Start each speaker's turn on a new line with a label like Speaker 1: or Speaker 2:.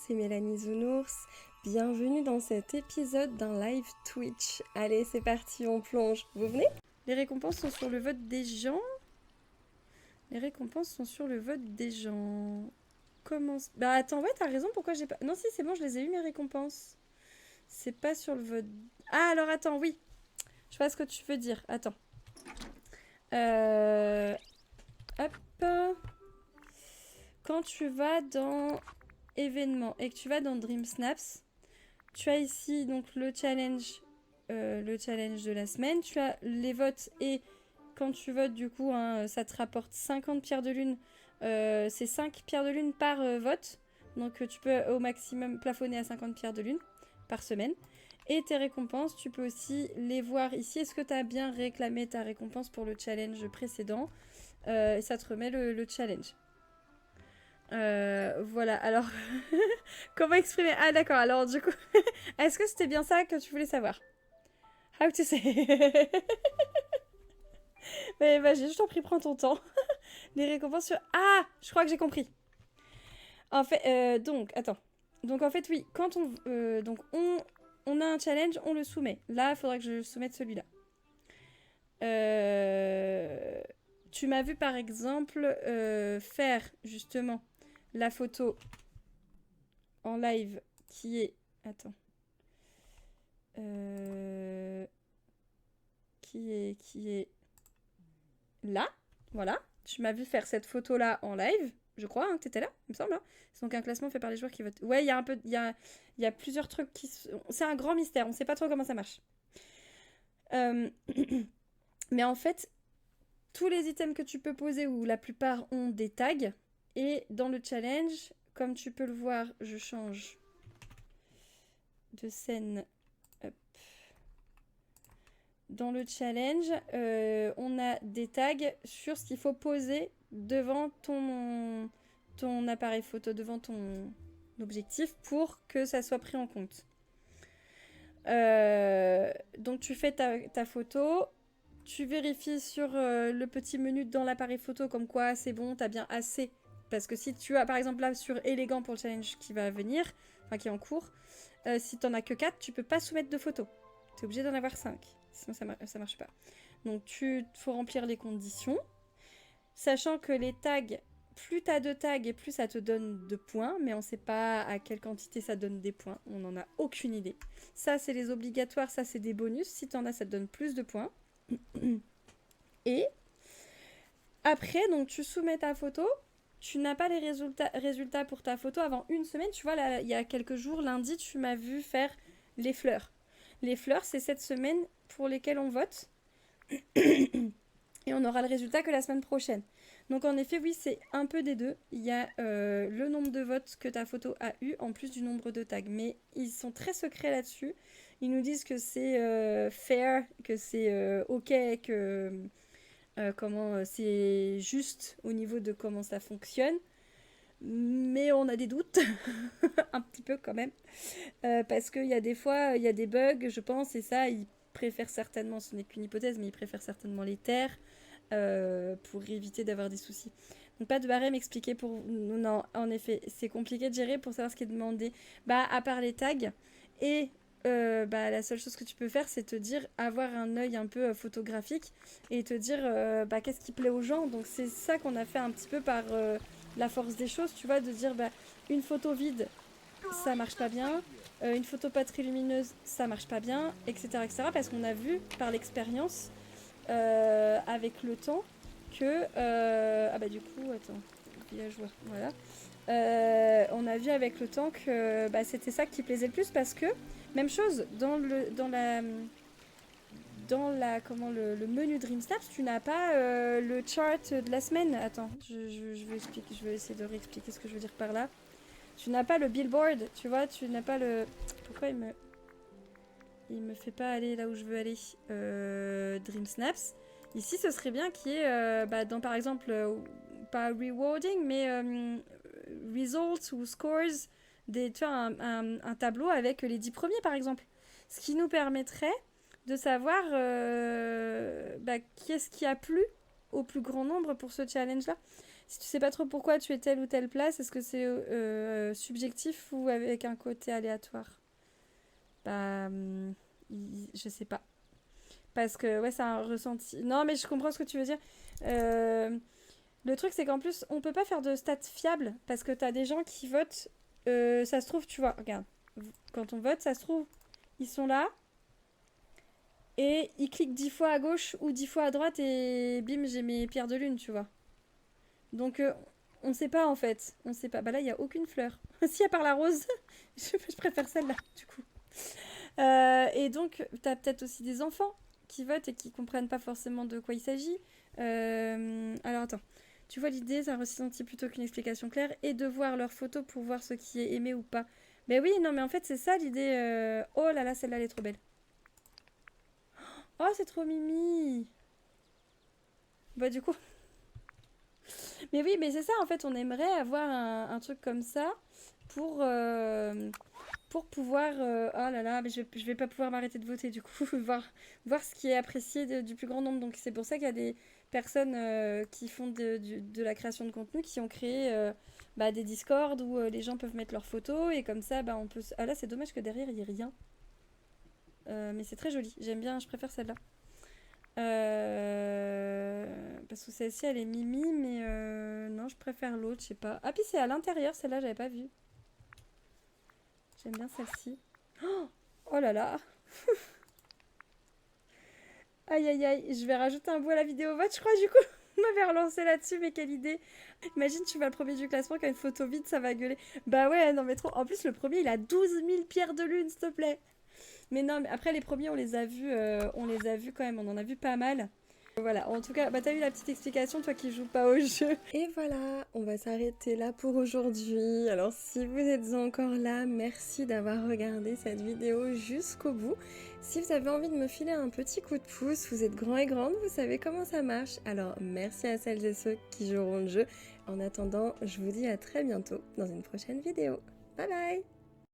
Speaker 1: c'est Mélanie Zounours. Bienvenue dans cet épisode d'un live Twitch. Allez, c'est parti, on plonge. Vous venez? Les récompenses sont sur le vote des gens. Les récompenses sont sur le vote des gens. Comment... Bah attends, ouais, t'as raison, pourquoi j'ai pas... Non, si, c'est bon, je les ai eu, mes récompenses. C'est pas sur le vote... Ah, alors attends, oui. Je vois ce que tu veux dire. Attends. Hop. Quand tu vas dans événements et que tu vas dans Dream Snaps, tu as ici donc le challenge de la semaine. Tu as les votes et quand tu votes, du coup, hein, ça te rapporte 50 pierres de lune. C'est 5 pierres de lune par vote. Donc tu peux au maximum plafonner à 50 pierres de lune par semaine. Et tes récompenses, tu peux aussi les voir ici. Est-ce que tu as bien réclamé ta récompense pour le challenge précédent? Et ça te remet le challenge. Voilà, alors... Comment exprimer? Ah d'accord, alors du coup... Est-ce que c'était bien ça que tu voulais savoir? How to say? Mais vas-y, je t'en prie, prends ton temps. Les récompenses sur... Ah, je crois que j'ai compris. En fait, donc, attends. Donc en fait, oui, quand on a un challenge, on le soumet. Là, il faudra que je soumette celui-là. Tu m'as vu par exemple faire justement la photo en live qui est... Attends. Qui est là. Voilà. Tu m'as vu faire cette photo-là en live. Je crois hein, que t'étais là, il me semble. Hein. C'est donc un classement fait par les joueurs qui votent. Ouais, il y a un peu... Il y a plusieurs trucs qui... C'est un grand mystère. On sait pas trop comment ça marche. Mais en fait, tous les items que tu peux poser, ou la plupart ont des tags. Et dans le challenge, comme tu peux le voir, je change de scène. Hop. Dans le challenge, on a des tags sur ce qu'il faut poser devant ton appareil photo, devant ton objectif pour que ça soit pris en compte. Donc tu fais ta photo, tu vérifies sur le petit menu dans l'appareil photo comme quoi c'est bon, t'as bien assez. Parce que si tu as par exemple là sur élégant pour le challenge qui va venir, enfin qui est en cours, si t'en as que 4, tu peux pas soumettre de photos. T'es obligé d'en avoir 5. Sinon ça marche pas. Donc faut remplir les conditions. Sachant que les tags, plus t'as de tags et plus ça te donne de points, mais on sait pas à quelle quantité ça donne des points. On n'en a aucune idée. Ça c'est les obligatoires, ça c'est des bonus. Si t'en as, ça te donne plus de points. Et après, donc tu soumets ta photo. Tu n'as pas les résultats pour ta photo avant une semaine. Tu vois, là, il y a quelques jours, lundi, tu m'as vu faire les fleurs. Les fleurs, c'est cette semaine pour lesquelles on vote. Et on aura le résultat que la semaine prochaine. Donc en effet, oui, c'est un peu des deux. Il y a le nombre de votes que ta photo a eu, en plus du nombre de tags. Mais ils sont très secrets là-dessus. Ils nous disent que c'est fair, que c'est ok, que c'est juste au niveau de comment ça fonctionne. Mais on a des doutes, un petit peu quand même. Parce qu'il y a des fois, il y a des bugs, je pense, et ça, ils préfèrent certainement, ce n'est qu'une hypothèse, mais ils préfèrent certainement les taire pour éviter d'avoir des soucis. Donc pas de barème expliqué pour... Non, en effet, c'est compliqué de gérer pour savoir ce qui est demandé. Bah, à part les tags, et la seule chose que tu peux faire, c'est te dire, avoir un œil un peu photographique, et te dire, qu'est-ce qui plaît aux gens. Donc c'est ça qu'on a fait un petit peu par la force des choses, tu vois, de dire, une photo vide, ça marche pas bien, une photo pas très lumineuse, ça marche pas bien, etc. Parce qu'on a vu par l'expérience, avec le temps, que... du coup, attends, villageois, voilà. On a vu avec le temps que c'était ça qui plaisait le plus parce que, même chose, dans le menu Dream Snaps, tu n'as pas le chart de la semaine. Attends, je vais essayer de réexpliquer ce que je veux dire par là. Tu n'as pas le billboard, tu vois, tu n'as pas le... Pourquoi il me fait pas aller là où je veux aller. Dream Snaps. Ici, ce serait bien qu'il y ait, dans par exemple, pas rewarding, mais results ou scores, tu vois, un tableau avec les 10 premiers par exemple. Ce qui nous permettrait de savoir qui est-ce qui a plu au plus grand nombre pour ce challenge-là. Si tu sais pas trop pourquoi tu es telle ou telle place, est-ce que c'est subjectif ou avec un côté aléatoire? Bah, je sais pas. Parce que, ouais, c'est un ressenti. Non, mais je comprends ce que tu veux dire. Euh, le truc, c'est qu'en plus, on peut pas faire de stats fiables parce que t'as des gens qui votent. Ça se trouve, tu vois, regarde. Quand on vote, ça se trouve, ils sont là et ils cliquent 10 fois à gauche ou 10 fois à droite et bim, j'ai mes pierres de lune, tu vois. Donc, on sait pas en fait. On sait pas. Bah là, il y a aucune fleur. Si, à part la rose, je préfère celle-là, du coup. Et donc, t'as peut-être aussi des enfants qui votent et qui comprennent pas forcément de quoi il s'agit. Alors attends, tu vois l'idée, c'est un ressenti plutôt qu'une explication claire et de voir leurs photos pour voir ce qui est aimé ou pas. Mais oui, non, mais en fait, c'est ça l'idée. Oh là là, celle-là, elle est trop belle. Oh, c'est trop mimi. Bah, du coup. Mais oui, mais c'est ça, en fait, on aimerait avoir un truc comme ça pour, pour pouvoir... oh là là, mais je vais pas pouvoir m'arrêter de voter du coup, voir ce qui est apprécié du plus grand nombre. Donc c'est pour ça qu'il y a des personnes qui font de la création de contenu, qui ont créé bah, des Discord où les gens peuvent mettre leurs photos et comme ça, bah, on peut... Ah là, c'est dommage que derrière, il n'y ait rien. Mais c'est très joli, j'aime bien, je préfère celle-là. Parce que celle-ci, elle est mimi, mais non, je préfère l'autre, je sais pas. Ah, puis c'est à l'intérieur, celle-là, j'avais pas vu. J'aime bien celle-ci. Oh, oh là là. Aïe aïe aïe, je vais rajouter un bout à la vidéo vote, je crois, du coup. On m'avait relancé là-dessus, mais quelle idée. Imagine, tu vas le premier du classement, qui a une photo vide, ça va gueuler. Bah ouais, non mais trop. En plus, le premier, il a 12 000 pierres de lune, s'il te plaît. Mais non, mais après, les premiers, on les a vus quand même, on en a vu pas mal. Voilà, en tout cas, bah t'as eu la petite explication, toi qui joues pas au jeu. Et voilà, on va s'arrêter là pour aujourd'hui. Alors si vous êtes encore là, merci d'avoir regardé cette vidéo jusqu'au bout. Si vous avez envie de me filer un petit coup de pouce, vous êtes grands et grandes, vous savez comment ça marche. Alors merci à celles et ceux qui joueront le jeu. En attendant, je vous dis à très bientôt dans une prochaine vidéo. Bye bye!